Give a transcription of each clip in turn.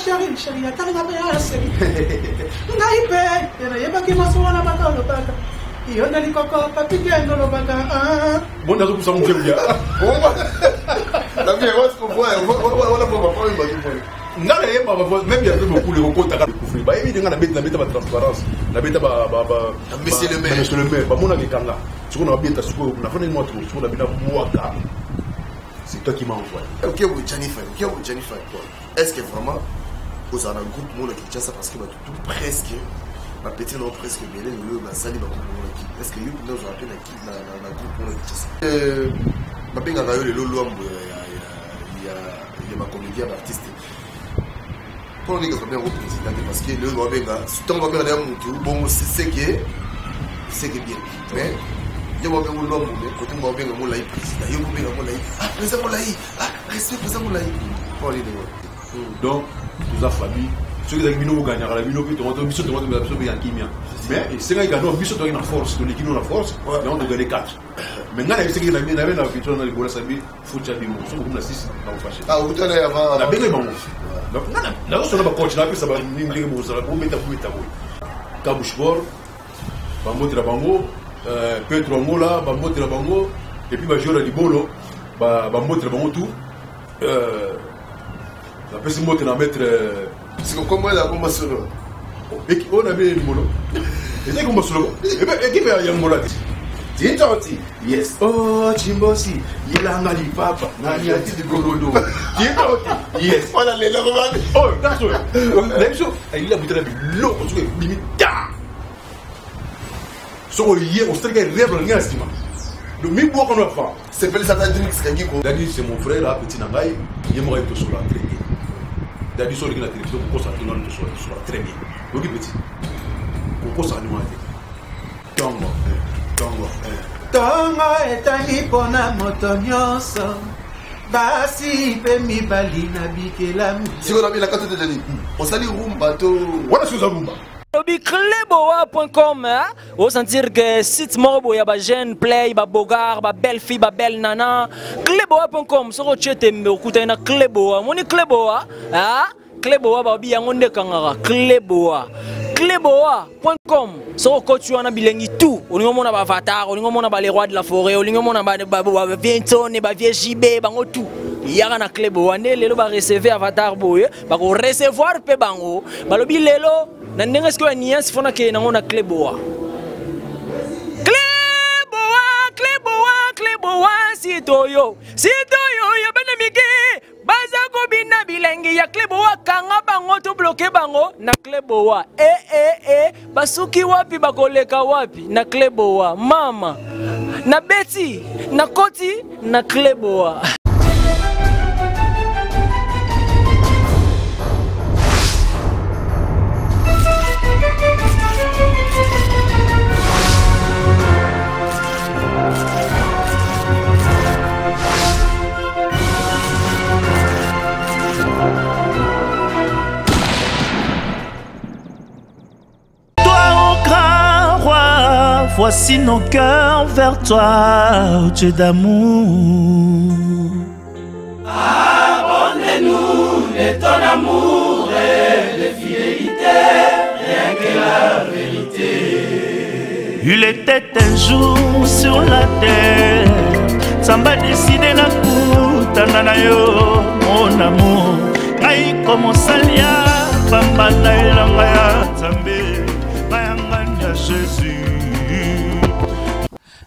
chérie, chérie, attends, ma mère, c'est. Naïpe, il y a pas qui m'a sauvé la bataille, le bataille. Il y a des coco, papi, qui est dans le bataille. Bon, dans tout ça, mon frère, bien. La vie, on va voir, on va voir une bataille. Même il y a beaucoup de recours à découvrir. Bah, évidemment, la bête la transparence. La bête Monsieur le maire. Monsieur le maire. Bah, mon ami Kanga. Ce qu'on a bien, c'est qu'on a fait une moto. Ce qu'on a bien Mouaka. C'est toi qui m'as envoyé. Ok, vous Jennifer. Est-ce que vraiment vous avez un groupe monde qui tient ça parce que tout presque, ma petite non presque bien le sali ma groupe qui. Est-ce que vous nous rappelez qui la groupe monde qui tient ça? Ma bien gagné le lolo il y a ma comédien artiste. Pour nous dire que bien représenté parce que le Robinga, tant que bien bon c'est que bien. Mais il y a un peu de l'homme, mais quand on va bien mon laïc président, il y a un peu de mon laïc. Ah, président mon laïc. Ah, respect président mon laïc. Donc, toute la famille, ceux qui ont gagné, la vidéo qui ont mis sur le mais c'est quand ils gagnent, ils ont une force, l'équipe a une force, mais on a gagné 4. Maintenant, il y a ceux qui ont gagné la victoire dans les Bola Sabi, Foucha Bimo, ils sont comme la 6 dans le fâché. Ah, vous tenez avant. La belle est bon. Donc, là, on va continuer, ça va venir ça va mettre à Kabouchbor, Bambo Trabango, Petro Angola, Bambo Trabango, et puis Bajora di Bolo, Bambo Trabango tout. La personne qui va mettre. C'est comme moi, la bombe solo. Et on a mis le molo. Et c'est comme solo. Et bien, qui fait un molo? Tinti, yes. Oh, Chimbosi, il a un ali papa. Nani a dit de Golodo. Tinti, yes. On a les larmes. Oh, that's right. Même chose, il a bouté l'eau, on se fait limite. So, hier, on se fait rêve dans l'estima. Le mi bois qu'on a fait. C'est pas les Satadrix qui ont Dadi, c'est mon frère, là, petit Nangaï. Il m'a été sur la très bien. Dadi, sur la télévision, pour qu'on s'en sur la très bien. Donc, petit. Pour qu'on s'en aille. Tango. Tongo etangi pona moto nyonso basi pe mibali na bikela si on a mis la carte de Denis on s'allie rumba to voilà ce rumba Cleboa.com, on sentir que site mobile ya ba jeune play ba bogar ba belle fille ba belle nana Cleboa.com so chete mekuta na Cleboa moni Cleboa Cleboa ba bi yango ndekanga Cleboa.com so ko tu wana bilengi tout olingo mona ba avatar olingo mona ba les rois de la forêt olingo mona ba Vientone ba vie JB bango tout yaka na Cleboa nde lelo ba recevoir avatar boye ba ko recevoir pe bango balobi lelo na ndenge siko niance fona ke na ngona Cleboa sitoyo ya bana mike baza ko bina bilengi ya Cleboa kanga bango to bloquer bango na Cleboa basuki wapi bakoleka wapi na Cleboa mama na beti na koti na Cleboa. Voici nos cœurs vers toi, Dieu d'amour. Abonnez-nous de ton amour et de fidélité, rien que la vérité. Il était un jour sur la terre, Samba décidé na kutana na yo, mon amour. Ngai comme salia, pamba na elanga ya Nzambe, bayanganya Jésus.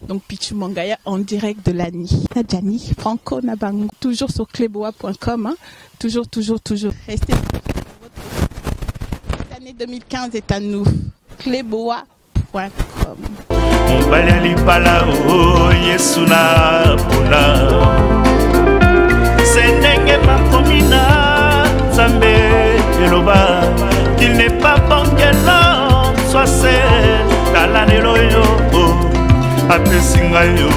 Donc Pichu Mangaya en direct de l'ANI. Nadjani, Franco Nabango, toujours sur Cleboa.com. Hein. Toujours. Restez. Cette année 2015 est à nous. Cleboa.com. Mbalali pala o Yesuna pona. Senenge makomina Nzambe eloba qu'il n'est pas bon que l'homme soit seul dans l'année loyo. Apesinga yo.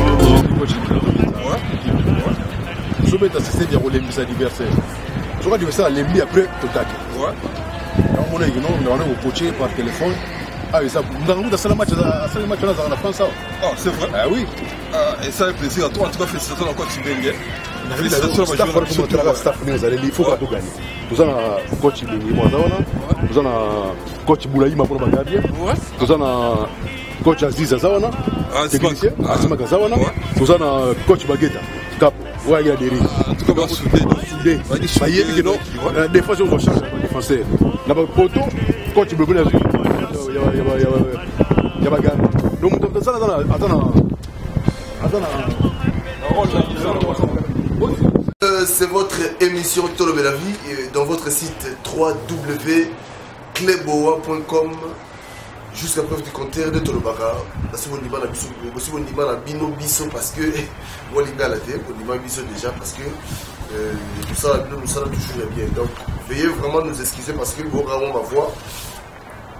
Je vais t'assister à l'anniversaire anniversaire. Je vais anniversaire à l'ennemi après Totaki. On est coaché par téléphone. Ah oui, ça. Nous avons un match en France. Ah, c'est vrai. Ah oui. Et ça fait plaisir à toi. En tout cas, félicitations encore Tibenge. il faut que tu gagnes. Nous avons un coach nous avons un coach Boulaïma pour le gardien. Nous avons un coach Aziz Azawana, technicien, Azima Gazawana. Nous avons un coach Bagueta, Cap, ouais, il y a des risques. En tout cas, soudé. Des fois, on va changer les défenseurs. Là-bas, Poto, coach Bleu, il y a Bagan. Donc, c'est votre émission Tolobe la vie dans votre site www.cleboa.com jusqu'à preuve du contraire de Tolobaka. Parce que parce que déjà parce que nous ça toujours bien. Donc veuillez vraiment nous excuser parce que vous vraiment ma voix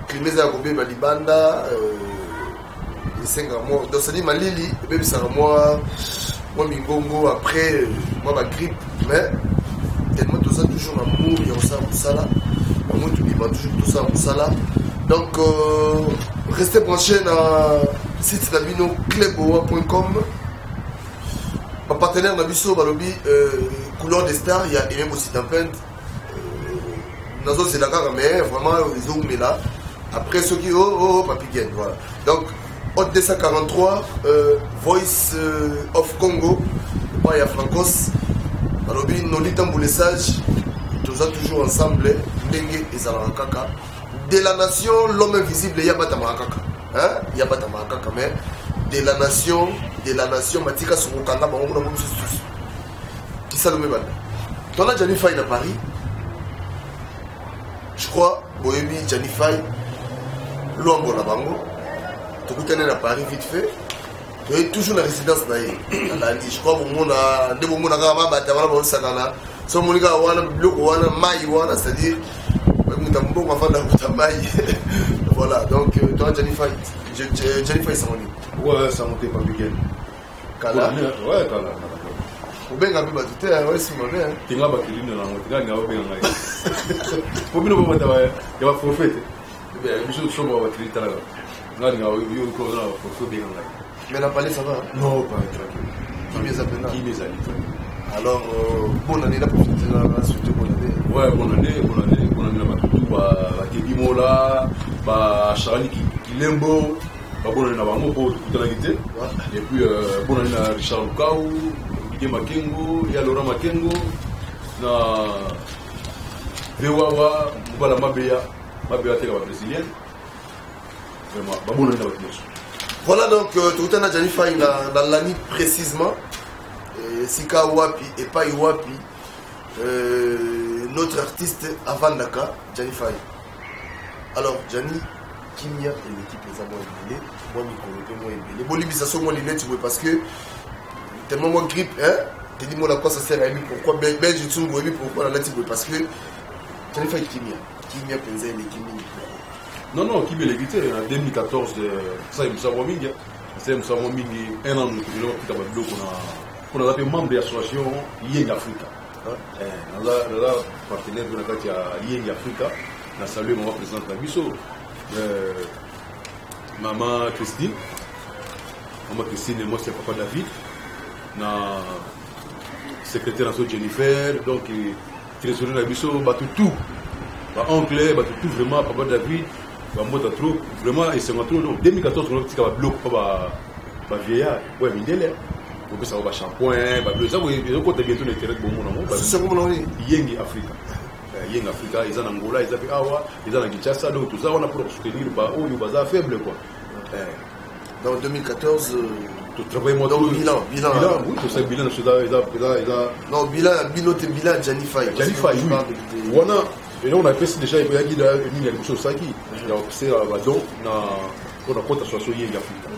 Clémence Agobé Balibanda et 5 mois donc ça dit Malili et bien ça moi Mingongo après moi ma grippe mais tellement tout ça toujours amour il y a ça là moi tout dit toujours tout ça là donc restez branchés dans le site Nabino cleboa.com. Ma partenaire Nabiso Balobi couleur des stars il y a même aussi Tampent Nazo c'est d'accord mais vraiment ils ont mis là après ceux qui Papigen voilà donc Hot 243 Voice of Congo il y a Francos Balobi Nolita Mboulessage tous toujours ensemble Dengue et Zalarakaka de la nation l'homme invisible Yabata Marakaka hein Yabata Marakaka mais de la nation Matika Surukanga Bango na qui ça le même ton a Johnny Faye à Paris je crois Bohemi Johnny Faye Lombo na Bango tout le à Paris vite fait tu es toujours la résidence na je crois bon on a de bon on a gama bata wala bon sakana so monika wana bloc wana mai wana c'est-à-dire voilà donc toi Johnny Faye c'est mon livre ouais ça montait pas week-end Kala ouais Kala ubenga biba tute ouais si mabe tinga ba kilini na ngotika nga ubenga ngai pomino ba mata ya ba prophète be biso somo ba kilita là ngani nga yo ko na prophète benga ngai mais la palais ça va non pas tranquille qui mes appels qui mes amis alors bonne année la profiter la suite bonne année ouais bonne année na batutu ba kebimola ba Charlie Kilembo ba bonne année na bango pour toute la guité et puis bonne année na Richard Lukau Guy Makengo ya Laurent Makengo na Vewawa Mbala Mabeya teka ba brésilienne vraiment ba bonne année na batutu. Voilà donc tout un Johnny Faye dans l'année précisément Sika Wapi et pas Iwapi notre artiste Avandaka, Johnny Faye. Alors, Johnny, Kimia et l'équipe les a moins élevés. Moi, moi élevés. Bon, l'ibisation, moi, les tu vois, parce que tellement moi grippe, hein. Tu dis, moi, la quoi ça sert à lui, pourquoi Belge, tu vois, pourquoi la lettre, parce que Johnny Faye, Kimia pesait les Kimia. Non, Kimia l'évité en 2014, ça, il me savait mingi. C'est un an de on a appelé membre de l'association Yeng Africa. Nous avons partenaire de la Yeng Africa. Nous avons salué mon président Nabiso, maman Christine. Maman Christine et moi c'est papa David. Nous secrétaire national Jennifer. Donc, trésorier Nabiso, tout. Oncle, tout vraiment, papa David. Trop, vraiment, et c'est trop. Donc, 2014, on a dit bloc, pas vieillard. Ouais, Mindele. Donc ça va shampoing, ça vous avez côté bientôt les terrains bon mon c'est comme on dit Yeng Africa ils en Angola ils appellent Awa ils en Kinshasa donc tout ça on a pour soutenir bah oh il va faible quoi dans 2014 tu travailles moi donc bilan oui c'est ça bilan non bilan Johnny Faye oui on a et là on a fait déjà il y a quelque chose ça qui donc c'est donc on a compte sur Yeng Africa.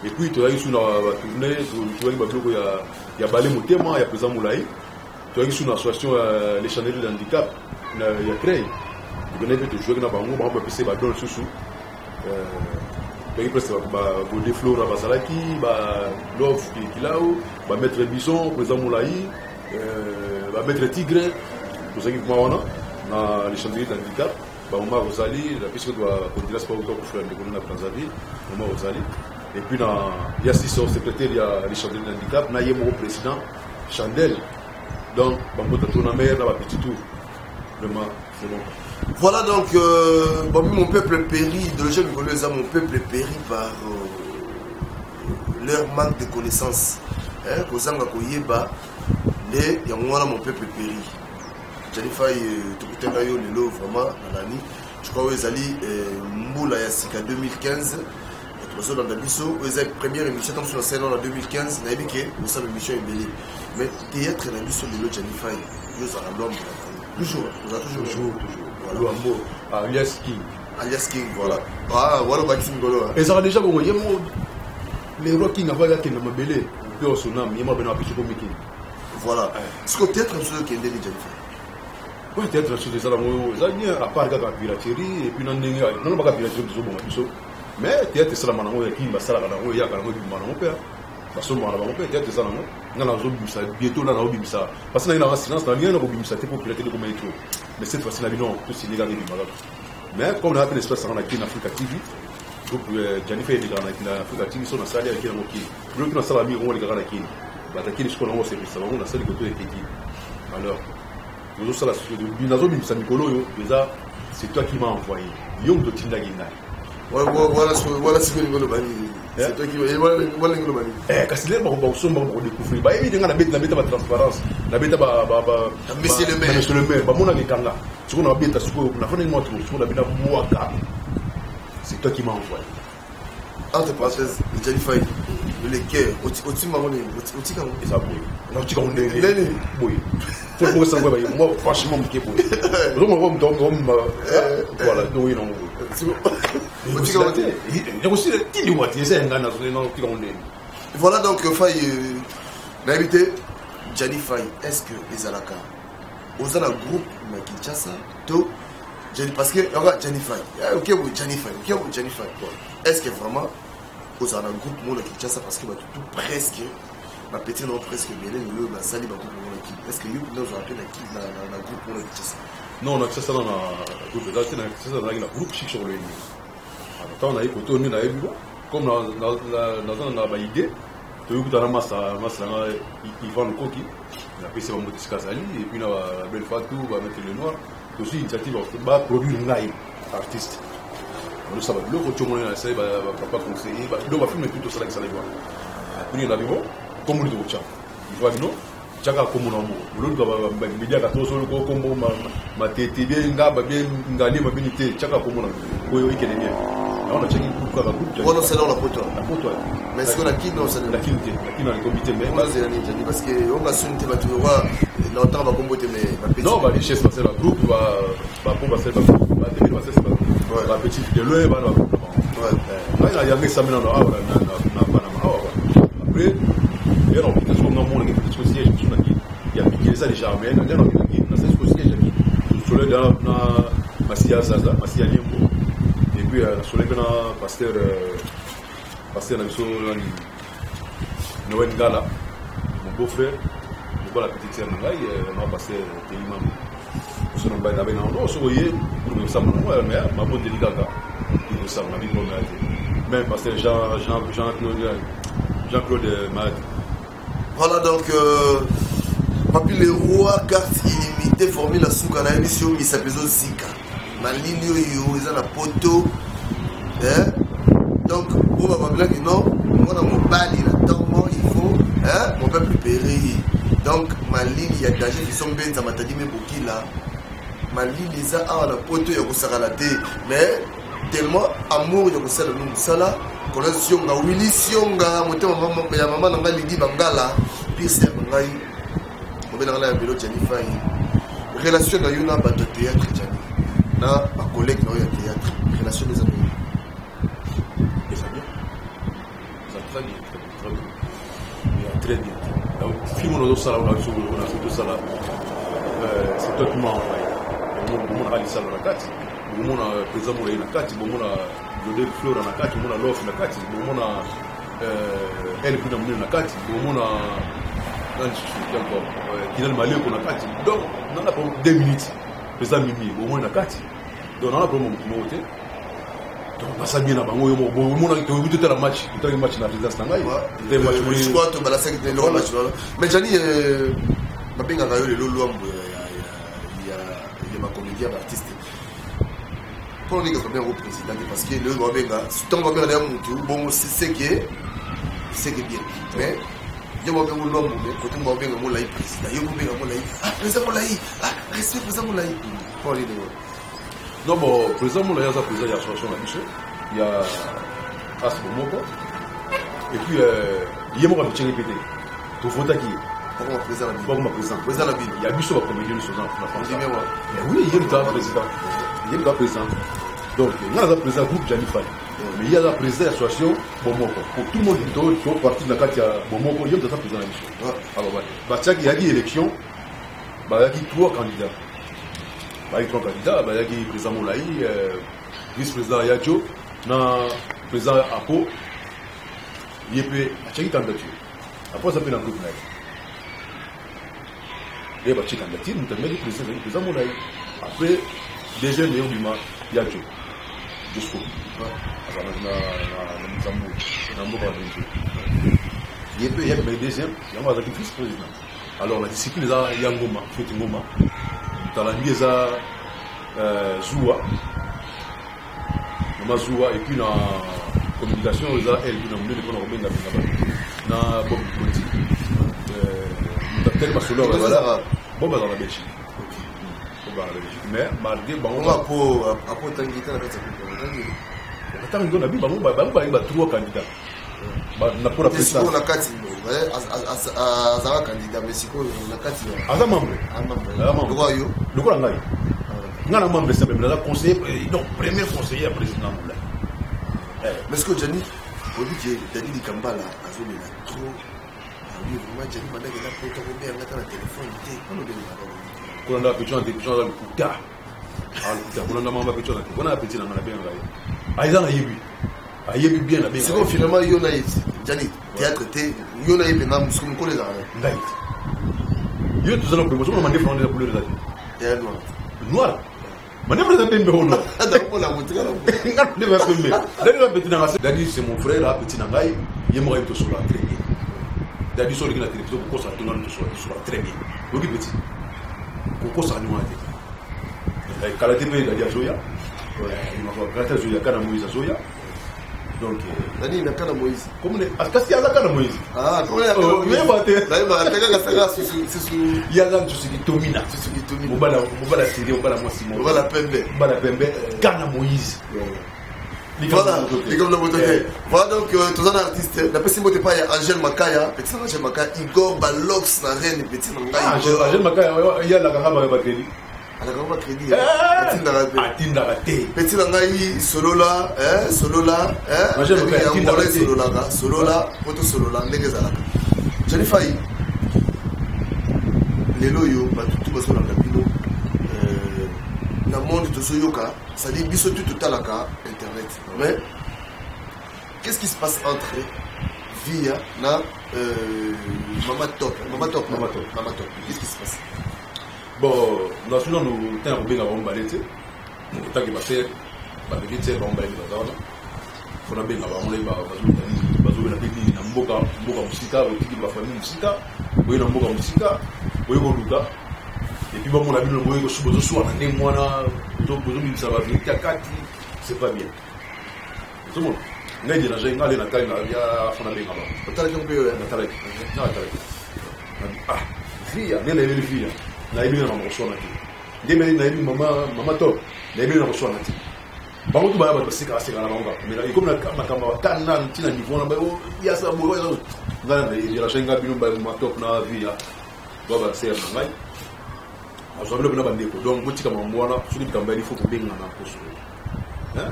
Et puis tu as eu sur la tournée, tu as eu il y a Balé Moutema, il y a Président Moulaï, tu as eu sur l'association les Chanel de handicap, il y a créé. Tu connais tu joues dans Bango, on peut passer dans le sous. Tu as eu presque Godé Flora Basalaki, Love Kilao, Maître Bison, Président Moulaï, Maître Tigre, tout ça qui est pour moi, les Chanel de handicap. Maman Rosalie, la piste doit continuer à se faire autant pour faire le colonel à Brazzaville, Maman Rosalie. Et puis, il y a 6 secrétaires, il y a les Chandel d'handicap, il y a mon président, Chandel, Donc, on a meilleur petit tour. Vraiment, c'est bon. Voilà donc, mon peuple périt, de jeunes Congolais, mon peuple périt par leur manque de connaissances. Kozanga koyeba, mon peuple périt. Janifai, tout le lelo vraiment, je crois que Zali, Moula Yassika 2015. Dans la mission, première émission, dans la scène en 2015, n'a évoqué, nous sommes émission ébélée. Mais théâtre et la mission de l'autre Janifai, nous avons l'homme. Toujours. Voilà. Alias King. Alias King, voilà. Ah, voilà, King Golo. Et ça a déjà bon, les rois King avaient la King dans ma belé, puis au sonam, il m'a bien appris comme King. Voilà. Est-ce que théâtre est ce qui est déjà fait? Oui, théâtre est ce que à part la piraterie, et puis non, pas la piraterie, mais théâtre c'est la manango qui va ça la manango, il y a quand même du manango père. Parce que moi, on peut théâtre ça non. On a ça bientôt là, on a ça. Parce que là, il y a un silence, il y a un ça, c'est pour pirater comme métro. Mais cette fois-ci, non, tout c'est légal du malade. Mais comme on a un espace en Afrique TV, donc Janifai est dans l'Afrique TV, ils sont dans la salle avec un moquet. Le plus dans la salle avec un gars qui attaquer les scolaires, on s'est ça, on a ça de côté de Kéki. Alors, nous avons ça la société de Binazo, Nicolo, déjà, c'est toi qui m'as envoyé. Yom de Tindagina. Voilà ce que nous avons dit. C'est toi qui m'as envoyé. Quand c'est là, on va découvrir. Bah, il y a la transparence. La bête, Monsieur le maire. Monsieur le maire, bah, mon ami Kanga. Ce qu'on a bête, ce qu'on a fait, ce qu'on a bête, c'est toi qui m'as envoyé. Entre parenthèses, Janifai, le cœur, au-dessus de ma monnaie, au-dessus de ma monnaie. Et ça, oui. Tu connais. Oui. Faut ça, moi, franchement, je suis voilà, donc il voilà donc l'invité Janifai, est-ce que les Alaka aux un groupe Kinshasa parce que Janifai, Janifai, est-ce que vraiment aux un groupe Kinshasa parce que tout presque ma petite non presque bien le ma sali ba groupe est-ce que you nous appelle la groupe Kinshasa? Non, on a ça dans la groupe là, c'est dans la groupe chic sur le ligne. Alors on a écouté on a vu comme dans la idée tu veux que dans la masse Ivan le Koki la PC va monter Kazali et puis la belle Fatou va mettre le noir aussi initiative va produire un artiste. On ça va le coach on a essayé va pas conseiller va va filmer plutôt ça que ça les voir. Puis on a vu bon comme le coach. Il va non chaka comme on a l'autre va média ka to solo comme ma tete bien ngaba bien ngali ma binité chaka comme on a oui qui est bien. On a checké pour la groupe. On c'est dans la photo. La photo. Mais est-ce qu'on a qui dans ça la qui dans le comité mais c'est parce que on a sunté va tu vois longtemps va comboter mais non va les chefs passer la groupe va pour passer la groupe va devenir passer ça va petit de loin va ouais là il y a ça maintenant après il y a un petit comme dans mon équipe de siège il y a piqué ça déjà mais il y a un siège qui sur le dans Massia Zaza Massia Limbo et puis sur le pasteur na biso Noël Gala mon beau-frère la petite sœur ngai ma pasteur Telima so na ba na bena no so ye pour ça mon mais ma bonne délicata pour ça na vie même pasteur Jean-Claude Mad. Voilà donc papi le roi carte illimitée formule la souka na émission mi s'appelle Zika na ligne yo ils na poto donc on va pas que non on a mon bali là tellement il faut mon peuple périr donc ma ligne il y a danger qui sont bien ça m'a dit mais pour qui là ma ligne les a à la poto ya ko sakalate mais tellement amour ya ko sala nous sala connexion na Willy Sionga motema maman na ngali di bangala pire ngai mobela ngala ya bilo Janifai relation na yuna ba de théâtre Jani na ba collègue na ya théâtre relation des amis et ça bien ça très bien donc film on a ça on a tout ça là c'est toi qui m'as envoyé on a ça dans la carte on a présent dans la carte on a Jodel Fleur na kati mona Love na kati mona elle kuna mwana na kati mona Kinal Maleko na kati donc on a pour 2 minutes pesa mimi mona na kati donc on a pour mon moté donc pas ça bien na bango yo mona to butu la match na résidence na ngai match moi to bala 5 de match mais Jani Babenga kayo le lolwambo ya ma comédien artiste. Pour les gars bien au président parce que le babenga tant babenga na mutu bon c'est que bien. Mais je vois bien lolwambo mais côté babenga mo lai président. Yo babenga mo lai. Ah président mo lai. Ah respect président mo lai. Pour les deux. Non bon président mo lai ya président ya association la biche. Il y a Asbo Moko. Et puis il y a moi qui répéter. Tu faut ta qui Pourquoi président la président la ville. Il y a Bisso comme comédien sur la France. Mais oui, il y a le président. Il y a le président. Donc il y a le président groupe Janifal. Mais il y a le président de l'association Bomoko. Pour tout le monde qui fait partie de la carte Bomoko, il y a le président de l'émission. Alors il y a des élections, il y a 3 candidats. Il y a 3 candidats, il y a le président Moulaï, vice-président Yadjo, le président Apo, il y a une candidature. Après, ça fait un groupe. Il y a une candidature, nous avons le président Moulaï. Après, deuxième meilleur du match, Yadjo. Jusqu'au bout. Il y a le deuxième, il y a le vice-président. Alors, la discipline, il y a Ngoma, Fete Ngoma. Dans la ligue, il y a Zoua. Et puis, dans la communication, il y a elle, qui est le politique. Tel Masolo, bon, dans la Belgique. Mais malgré bon après Tanguita la on a vu trois candidats na pour la présidence on a 4 azara candidat mais siko on a 4 aza membre royo le ko ngai ngana membre ça même la conseiller donc premier conseiller à président Moula mais ce que Jani au dit que Dani Kambala azoli trop oui vraiment Jani madame il a pris ton bien mettre le téléphone on le donne on a petit dans le kuta on a mamba petit on a petit dans la bien là aiza na yebi bien la bien c'est que finalement yo na Jani théâtre té yo na yebi na muskum ko les arrêts ngai yo tous na promotion on m'a demandé la couleur là et noir mais ne présente pas noir d'accord la montre là ne va pas mais le petit dans Dadi c'est mon frère là petit ngai yemo est sur la très bien Dadi sur la télévision pour ça tout le monde sur la très bien oui petit Koko sa nuate. Kala tepe da Zoya. Il m'a fait grâce à Zoya kana Moïse Zoya. Donc Dani na kana Moïse. Comme les akasi ala kana Moïse. Ah, comment ya? Oui, baté. Là, il va attaquer la saga sur Yaza tu suis Tomina. Tu suis Tomina. Mobala Sidi, Mobala Mosimo. Mobala Pembe. Mobala Pembe kana Moïse. Voilà, et comme le mot de voilà donc tous les artistes, d'après si vous n'êtes pas Angèle Makaya, petit Angèle Makaya, Igor Balox, na reine, petit Angèle. Angèle Makaya, il y a la caméra de crédit. La caméra de crédit. Petit Ndaraté. Petit Nangaï, solo là, Angèle Makaya, solo là, photo solo là, Negezalaka. Jennifer, les loyaux, tout va sur la cabine. Dans le monde de Soyoka, ça dit biso tout à internet. Mais qu'est-ce qui se passe entre Via na Mama Top? Qu'est-ce qui se passe? Bon, nous avons bien avant balete. Tant que passer, ba vite ba mbali ba zona. Fona bien avant les ba bazobela peki na mboka musika, otiki ba famille musika, boye na mboka musika, boye ko luka. Et puis bon, on a vu le moyen que je suis soit un mois ça va venir c'est pas bien. Tout le monde. On a dit il y a fond à bien ah, fille, bien la fille. Na ebi na reçoit na ti. Ndé maman top. Na ebi na reçoit na ti. Bango tu ba sika na bango. Mais comme na makamba watana ntina niveau na ba ya sa bo ya. Ngana il y a la chenga bino ba top na vie ya. Baba c'est na ngai. Donc, il faut que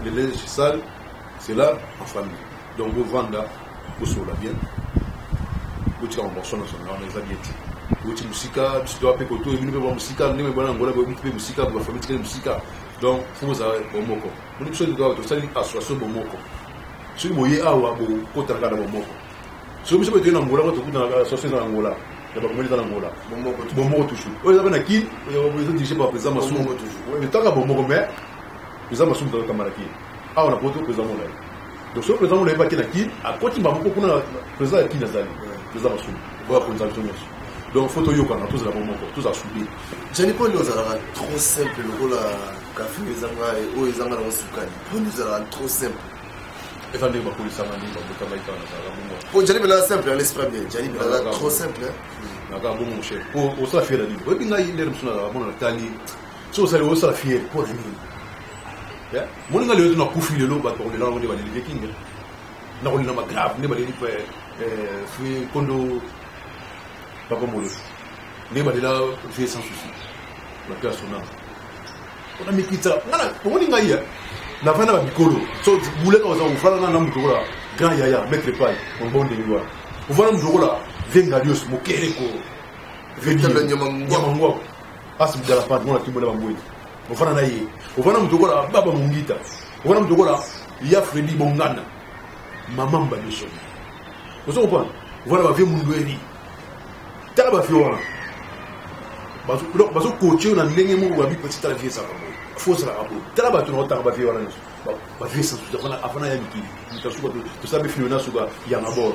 les lèches sales, c'est là en famille. Donc, vous vendez la bien. Vous avez un morceau national, les habits. Vous avez musique, vous avez un musique, vous avez un musique, donc, vous avez un moko. Vous avez une association de moko. Si vous avez un moko, vous avez un moko. Si vous avez un moko, vous avez une association de moko. Il y a pas de Angola. Bon toujours. Vous avez un qui, vous avez dirigé par le président Massoum. Le temps que bon mais le président Massoum dans le Camaraki. Ah, on a porté le président Moulay. Donc, ce président Moulay va qui n'a qui, à côté de Mamoko, on a le président qui n'a pas le président Massoum. Voilà pour les actions. Donc photo yo kana tous la moment tous à souder. Jani Paul nous a trop simple le rôle café les anga et o les anga dans sukani. Pour nous a trop simple. Et ça ne va pas ça mani ba bota maika na ça bongo. Pour Jani Bela simple l'esprit bien. Jani Bela trop simple. Naka bongo mon cher. Pour ça fier ali. O binga ile msuna la bona tali. So ça le ça fier pour ni. Ya. Mon nga le na kufi le lo ba ko le la on de ba le viking. Na ko le na ma grave ne ba le fi kondo Papa Molo. Les badela fait sans souci. La personne. On a mis quitte ça. On a dit na fana ba bikolo. So boule ka za ufana na mtu la grand yaya mettre paille. On bonde ngwa. Ufana mtu la venga dios mokereko. Venga nyamangwa. Asi mdala pa mona tibola bambwe. Ufana na yeye. Ufana mtu la baba mungita. Ufana mtu la ya Freddy Bongana. Mamamba biso. Vous comprenez? Voilà ba vie mundu eri. Tala ba fiona bazo coacher na ndenge mo ba bi petit à la vie ça faut ça rappeler tala ba tono tanga ba fiona ba vie ça afana ya mikili mutasuka to sabe fiona suka ya mabor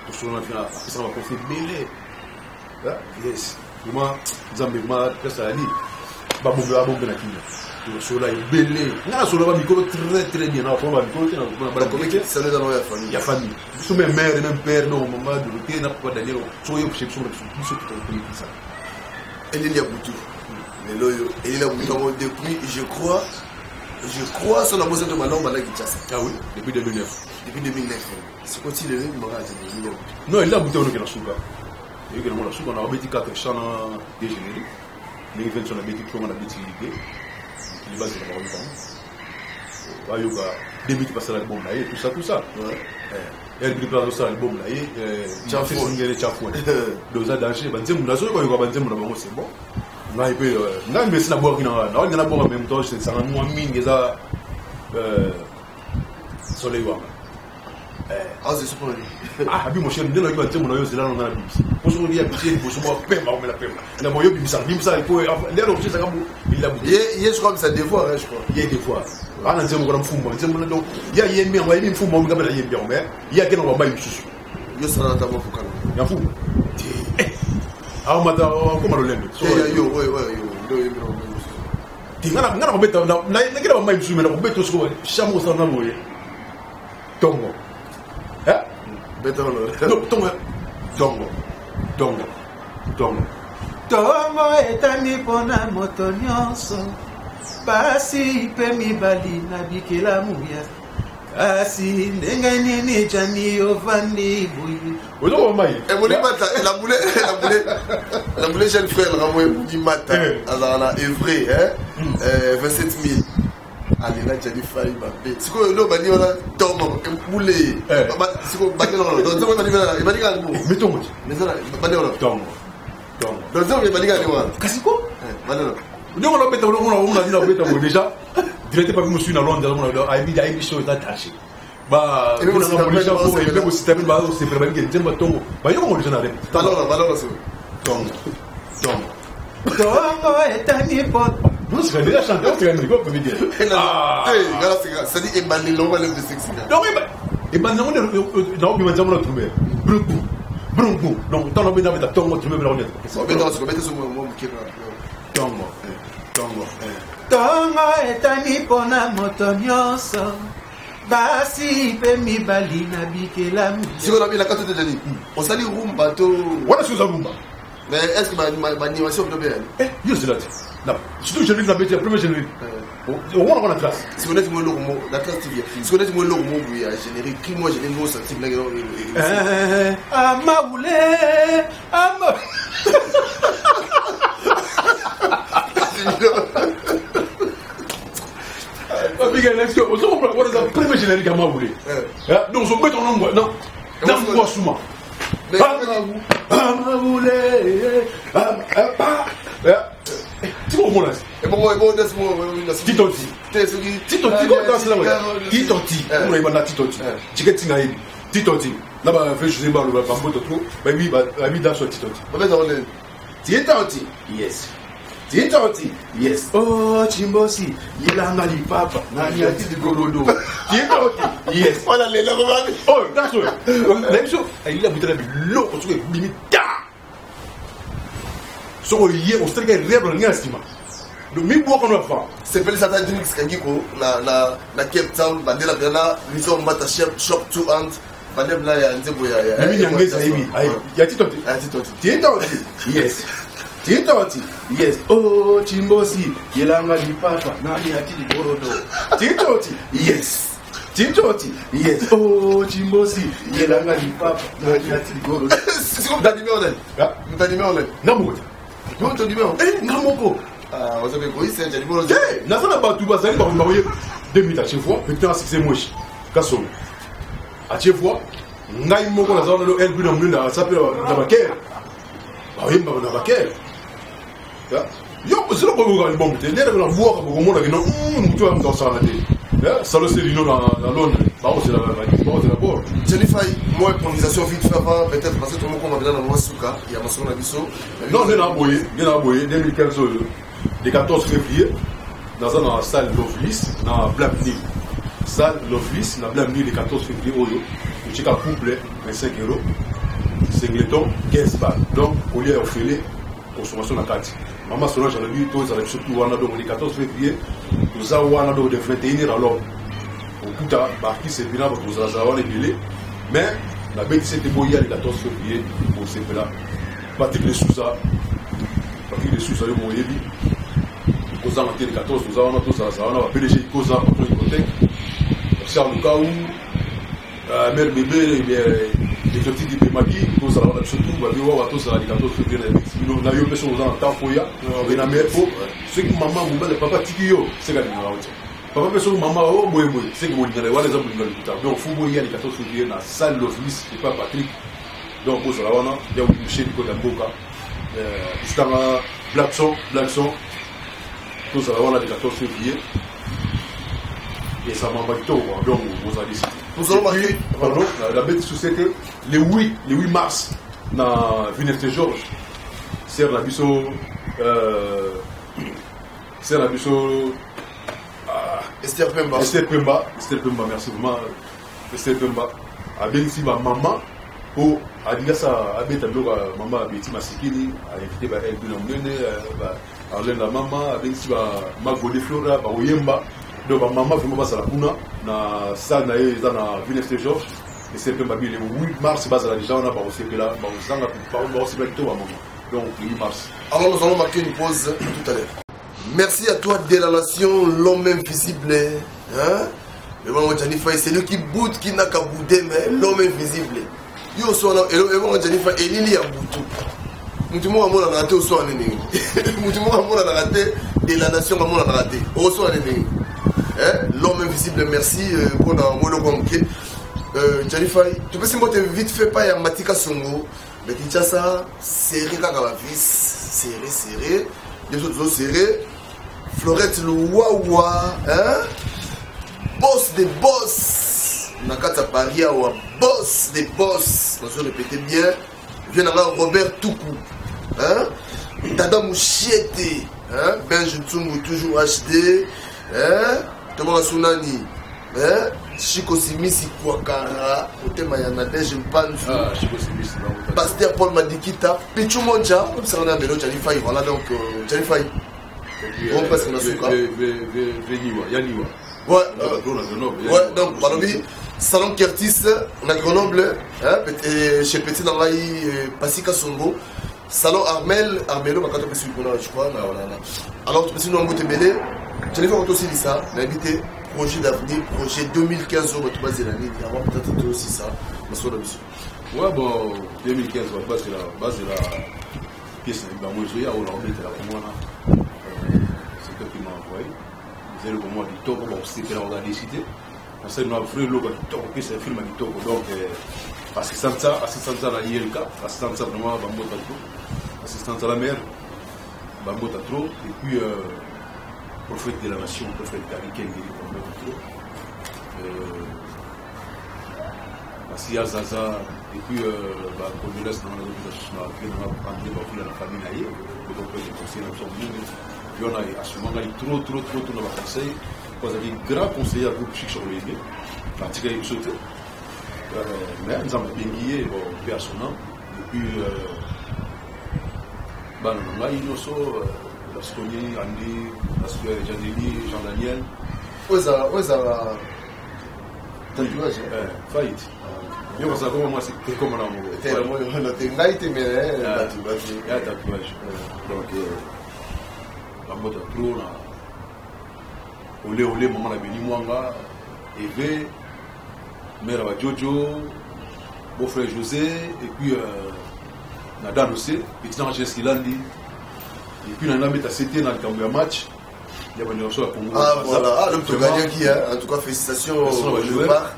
to sona fina ça va confier belé yes moi zambe ma pesa ali ba bombe na kinya to sola belé na sola ba mikolo très bien na ba mikolo na ba communiquer ça nous dans la famille sous mes mères et même père non maman de l'autre n'a pas d'aller so yo chez sur tout ça elle y a beaucoup mais loyo elle y a beaucoup depuis je crois sur la bosse de Malon Malaki Tchassa. Ah oui, depuis 2009. Depuis 2009. C'est quoi il est venu non, il a bouté on a souka. Il y a la souka on a obéti 4 chana dégénéré. Les events on a bêti comment on a bêti l'idée. Il va se faire un temps. Yoga début qui passe l'album là et tout ça. Ouais. Elle prépare ça l'album là et Chafou ngere Chafou. Doza danger banzemu nazo ko yoga banzemu na bango c'est bon. Ngai pe ngai mbesi na boire na na boire en même temps c'est ça moi mingi za soleil wa. C'est super. Ah abi mon cher ndelo ko banzemu na yo zela na bibisi. Poso ndi ya bibisi poso mo pemba o mela pemba. Na mo yo bibisa il faut ndelo c'est ça comme il a bouté. Je crois que ça des fois je crois. Il y a des fois. Ana nzemu ko mfumba nzemu ndo ya yembe wa yembe mfumba o ngabela yembe o mais ya kena wa bayi susu. Yo sala ta mo fukana. Ya fu. Ah mata ko marolembe. Yo ndo yembe. Tingana ngana ko beta na kena wa bayi susu me na ko beto so chamo sa na moye. Tongo. Beto no. Tongo. Tongo etani pona moto nyonso. Basi pe mibali na bikela muya. Asi ndenge nini jani ovandi buyi. Ozo mai. Et mon mata la boule jeune frère Ramoy di mata. Alors est vrai 27 000. Allez là jani faille ba. Siko lo bani wala tomo boule. Siko bani wala. Donc ça bani ga mo. Metongo. Mais ça bani wala. Tongo. Donc ça bani ga wala. Kasiko? Bani wala. Donc on a bêta on a dit la bêta déjà. Directement pas monsieur na Londres on a ai show est attaché. Ba on a déjà pour et même aussi también ba c'est préparé que j'aime tongo. Ba yo on déjà na rem. Valor ça. Tongo. Tongo etani pona. Vous savez déjà chanter au piano quoi peut dire. Ah, gars ça dit Emmanuel on va le sexy. Donc Emmanuel on bi manzamo na trouver. Brungu. Donc tant on bien avec tongo tu me le remettre. On va mettre sur moi qui Tongo. Tongo etani pona moto nyonso. Basi pe mibali na bikela mu. Si on a mis la carte de Denis, on s'allie rumba to. Voilà ce que ça rumba. Mais est-ce que ma animation est bien? Yo c'est là. Non, surtout je l'ai la bêtise, premier je l'ai. On va la classe. Si vous êtes moi lourd la classe TV. Si vous êtes moi lourd mot oui, générique qui moi j'ai les mots sensibles là. Amaoulé, ama. Est-ce que vous avez un premier générique à Maoulé? Donc, on met ton nom. Non, non, moi, souvent. Maoulé. Tu vois, mon as. Et bon, laisse-moi. Titoti. Titoti, comment danse là? Titoti. On est là, Titoti. Tiketinga. Titoti. Là-bas, je sais pas, le bambou de trop. Mais oui, il danse sur Titoti. On va dans le. Titoti. Yes. Titoti. Yes. Oh, Chimbosi. Il a un papa. Nani a dit de Golodo. Titoti. Yes. Voilà les là. Oh, that's right. Même chose. Il a bouté la l'eau. On se limite. Ce qu'on y est, on sait qu'il y a un rêve dans l'estima. Donc, même moi, on va faire. C'est fait ça dans Dynix Kangiko, na Cape Town, Bandela Bena, ils ont battu shop to hand. Bandem là, il y a un début. Il y a un début. Il y a Titoti. Yes. Titoti. Yes. Oh, Chimbosi. Il y a un di papa. Nani ati di borodo. Titoti. Yes. Titoti. Yes. Oh, Chimbosi. Il y a un di papa. Nani ati di borodo. C'est comme ta numéro là. Ta numéro là. Namoko. Non, ton numéro. Namoko. Ah, vous avez compris, c'est un numéro. Eh, Nazana Batouba, ça va envoyer 2 minutes à chaque fois. Putain, c'est moche. Kassom. À chaque fois, ngai moko na zona lo elbu na mlina sape na bakel. Ba yemba na bakel. Ya. Yo, c'est le bon gars bon. T'es là dans la voix pour comment là non, mutu am dans ça na té. Ya, ça le c'est lino na Londres. Ba c'est la bord. Jennifer, moi improvisation vite fait avant peut-être parce que tout le monde va dans la Souka, il y a maçon na biso. Non, on a boyé 2015 le 14 février dans une salle d'office dans Blamny. Salle d'office dans Blamny le 14 février oyo. Le check couple 25 €. Singleton 15 balles. Donc au lieu d'offrir consommation na carte. Maman Solange a dit tout ça surtout wana donc le 14 février nous avons donc de 21h alors. Au puta marquis c'est bien pour nous avoir les délais. Mais la bête c'était boyé le 14 février pour ce là. Patrick de Sousa. Patrick de Sousa yo moyebi. Koza en 14 nous avons tout ça on a PDG Koza pour hypothèque. Charles Kaou mère bébé les petits de Maki tout ça on a surtout va voir tout ça le 14 février nous na yo personne dans temps foya on a mère pour ce que maman mon papa tikio c'est gars papa personne maman oh boy c'est que mon ngale wala za mon ngale putain donc faut boyer le 14 février na salle d'office c'est pas Patrick donc pour ça on a il y a un chez Nico Damboka Istama Blackson tout ça on a le 14 février et ça m'a battu donc vous allez décider nous allons marquer pardon la bête société le 8 mars na Vinette Georges c'est la biso Esther Pemba, merci vraiment Esther Pemba a bien ici ma maman pour a dit ça a bien tableau maman a bien ici ma sikini a invité ba elle bien emmené ba Arlène la maman a bien ici ma volé Flora ba Oyemba donc ma maman vraiment ça la kuna na ça na Vinette Georges et c'est Pemba le 8 mars base la déjà on a pas aussi que là ba osanga ba aussi bientôt à maman donc le 8 mars. Alors nous allons marquer une pause tout à l'heure. Merci à toi de la nation, l'homme invisible. Hein? Le bon Jennifer, c'est lui qui boude, qui n'a qu'à bouder, mais l'homme invisible. Yo so na le bon Jennifer, Elili a boutou. Mutumo amona na raté au so anene. Mutumo amona na raté de la nation amona na raté. Au so anene. Hein? L'homme invisible, merci pour na molo konké. Jennifer, tu peux simboter vite fait pas ya Matika Songo. Mais Kinshasa, serré kaka ba vis, serré. Les autres serrés. Florette le Wawa, hein? Boss des boss. Nakata Paria ou boss des boss. On se répétait bien. Vient d'avoir Robert Toukou, hein? Dada Mouchiete, hein? Benj Tsumbu toujours HD, hein? Thomas Sunani, hein? Chico Simisi Kwakara, côté Mayana Dej Mpanzu, Chico Simisi, Pasteur Paul Madikita, Pichu Monja, comme ça on a Melo Janifai, voilà donc Janifai. On passe dans la souka. Yaniwa. Ouais, donc Balobi, Salon Curtis, on a Grenoble, hein, chez Petit Namaï, Pasika Songo, Salon Armelo, ma carte je crois. Alors, tu peux nous embouter mêlé. Je l'ai fait aussi ça, mais habité. Projet d'avenir, projet 2015 au Batouba Zélani, il y a peut-être aussi ça, mais c'est la ouais, bon, 2015, la base de la pièce de Bamozoya, on a remis la commande. C'est quelqu'un qui m'a envoyé. Vous avez le moment du Togo, c'était là, on a décidé. On s'est dit, on a fait le logo du Togo, puis c'est un film du Togo. Donc, assistance à la ILK, assistance à vraiment Bambota trop, assistance à la mère, Bambota trop, et puis. Prophète de la nation, prophète Kariken, Massia Zaza, et puis Condoleance dans la famille, donc les conseils sont venus. Puis on a à ce moment-là trop dans le conseil. Vous avez un grand conseiller à groupe Chic sur les lieux, pratiquement il sauté. Mais nous avons bien guidé, père son nom, et puis bana na ngai nyonso Bastoni, Andy, Janelli, Jean-Daniel. Oza tatouage faillite. Yo parce que moi c'est comme là mon. Ngai te mere tatouage. Donc la mode trop là. Olé maman la béni mwanga, Eve, mère wa Jojo, beau frère José et puis Nadan aussi, petit ange Skilandi. Et puis, on a mis à CT dans le match. Il y a une réaction à Congo. Ah, voilà. Ah, l'homme te gagne qui, hein. En tout cas, félicitations au VAR.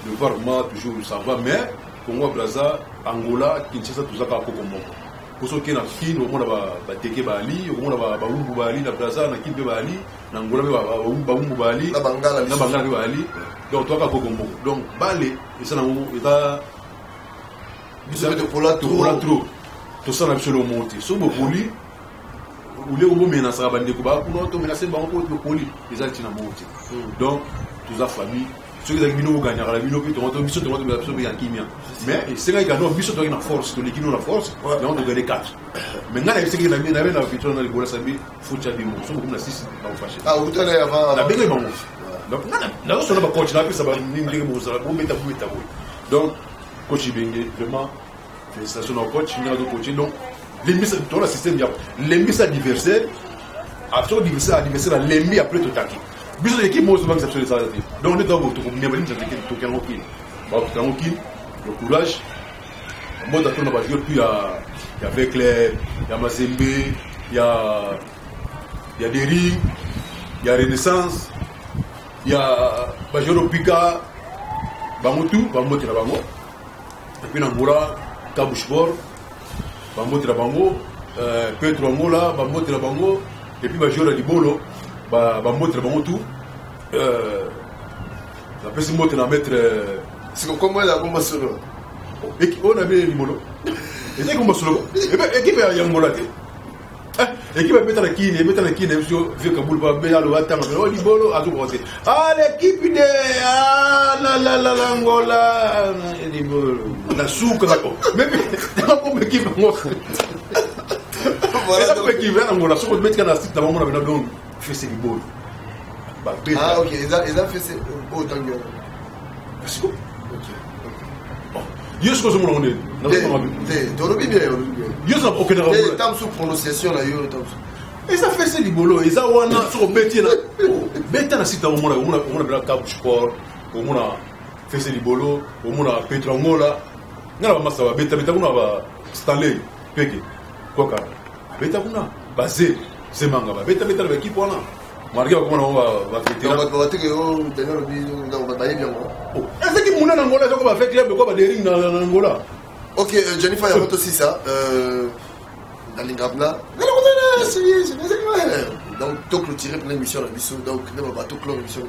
Le VAR, moi, toujours, ça va. Mais, Congo, Braza, Angola, Kinshasa, tout ça, Congo. Pour ceux qui sont en au monde, il y a Teke Bali, au monde, il y a Baumbu Bali, la Braza, il y a Kimbe Bali, Angola, il y a Baumbu Bali, la Bangala Bali. Donc, toi, Congo. Donc, Bali, et ça, il y a. Vous avez de Pola trop. Tout ça, on a absolument monté. Sauf que pour lui, ou les robots menacent à bande de Kuba, ou non, menacé par un peu de poli, les gens qui n'ont pas monté. Donc, toute la famille, ceux qui ont gagné, la Mino, qui ont mis sur le monde de la Kimia. Mais c'est vrai qu'ils ont mis sur la force, que l'équipe a la force, et on a gagné 4. Maintenant, il y a ceux qui ont mis la victoire dans les Bola Sabi, Foucha Dimo, ceux qui ont mis 6 dans le fâché. Ah, vous avez avant. La belle est bon. Donc, on n'a pas coach, là, ça va venir au mettre. Donc, coach Ibenge, vraiment, félicitations au coach, il y a d'autres coachs. Donc, dans le système, l'ennemi adversaire, après l'adversaire, l'ennemi après tout attaqué. Bisous l'équipe, moi, je vais accepter ça. Donc, on est dans votre problème, tout tranquille. Le courage. Moi, d'accord, on va jouer, puis il y a Vecler, il y a Mazembe, il y a Derry, il y a Renaissance, il y a Bajoro Pika, Bamotu, Bamotu, et puis Nangura, Kabushbor. Bamote la bango, Petro Angola, Bamote la bango, et puis Bajora Libolo, Bamote la bango tout. La personne mote la mettre. C'est comment elle a commencé solo. On a mis Libolo. Et c'est comme solo. Et bien, équipe à Yangola. L'équipe à mettre la kine, vieux Kaboul, le Watam, Libolo, à tout côté. Ah, l'équipe de. Ah, la Angola. La soupe, même comme équipe. Voilà, donc l'équipe là, on a surtout mettre la site là, on a donc fait ses Libolo. Ah, ok, ils ont fait ces beaux tangues. Parce que. Yo ce que je me demande, yo ça aucun rapport. Tam sous prononciation là yo tam. Et ça fait c'est libolo, et ça wana sur beti na. Beti na sita on a bien cap sport, on a fait c'est libolo, on a Petro Angola. Ngala ba masa ba beti kuna ba Stanley peke. Koka. Beti kuna basé, c'est manga ba. Beti ba équipe wana. Marqué comment on va fêter. On va te que on tenir le but dans ba bien. Est-ce que mon Angola ça va faire club quoi ba Derry na Angola. Ok, Jennifer, il y a aussi ça. Dans l'Ingrabna. Donc, tout clôturé pour l'émission. Donc, on va tout clôturer l'émission.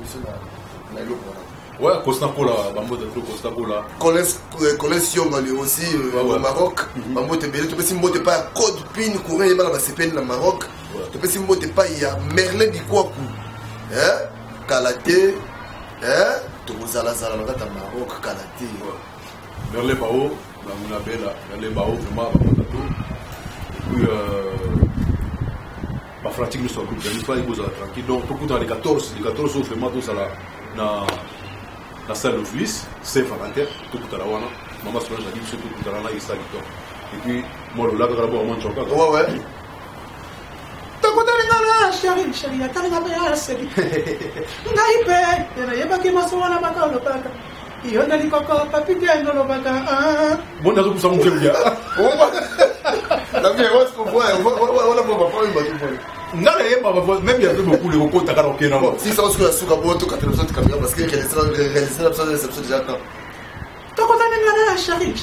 Ouais, Costa Cola, Bambo de Costa Cola. Colin Sion aussi au Maroc. Bambo de Bélé. Tu peux si monter pas Code Pin, courir, il y a CPN au Maroc. Tu peux si monter pas, il y a Merlin Bikwaku. Kalaté. Tu vous allez à la Maroc, Kalaté. Merlin Bao. On a belle, les baos vraiment et puis ma pratique nous soit groupe il faut aller tranquille donc beaucoup dans les 14 vraiment tout ça là na salle d'office c'est volontaire tout à la wana maman se dit surtout tout à la il s'agit et puis moi là quand on mange encore ouais Takotalinga chérie atalinga bien seli ngaipe yana yebaki maswana bakalo paka il a dit que papi gagne dans le bac. Bon, on a tout ça, mon frère. La vie, on va voir une bateau. Non, même il y a beaucoup de recours à si ça se passe, parce que réaliser déjà temps. Chérie,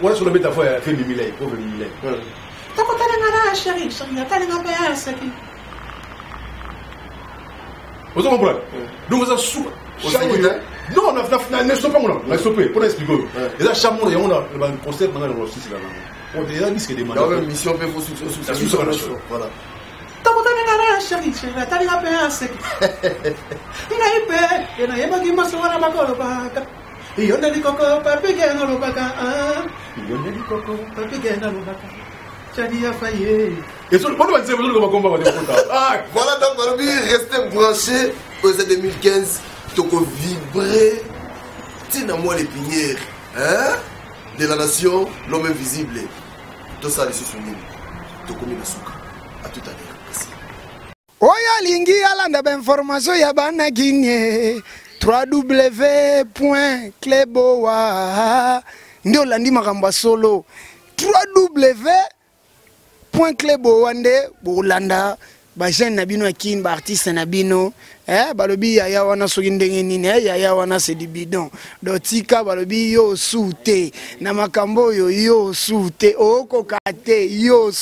ouais, sur le bête à fois, elle fait 1000 000. Chérie, atalinga bien seli. Vous comprenez? Donc, vous avez sous. Non, on a stoppé, on a stoppé, pour expliquer. Et là, chaque monde, on a un concert maintenant dans le site. On a déjà dit ce qu'il y a des mandats. Il y a une mission, il faut sous la nation. Voilà. Chérie, atalinga bien seli. Ngaipe, yana yebaki maswana bakolo baka. Il a dit que papi gagne dans le bac. Il a dit que papi gagne dans le bac. Tchadi a failli. Et sur le point de vue, Voilà, donc, restez branchés aux 2015. Donc, vibrer. Tina moi les pinières. Hein? De la nation, l'homme invisible. Tout ça, les sous-soumis. Tout comme le souk. À tout à l'heure. Merci. Oya lingi alanda ba information ya bana kinye www.kleboa ndio landi makamba solo www.kleboa nde bolanda ba jeune na bino akin ba artiste na bino balobi ya wana soki ndenge nini ya wana c'est du bidon dotika balobi yo sute na makambo yo sute okokate yo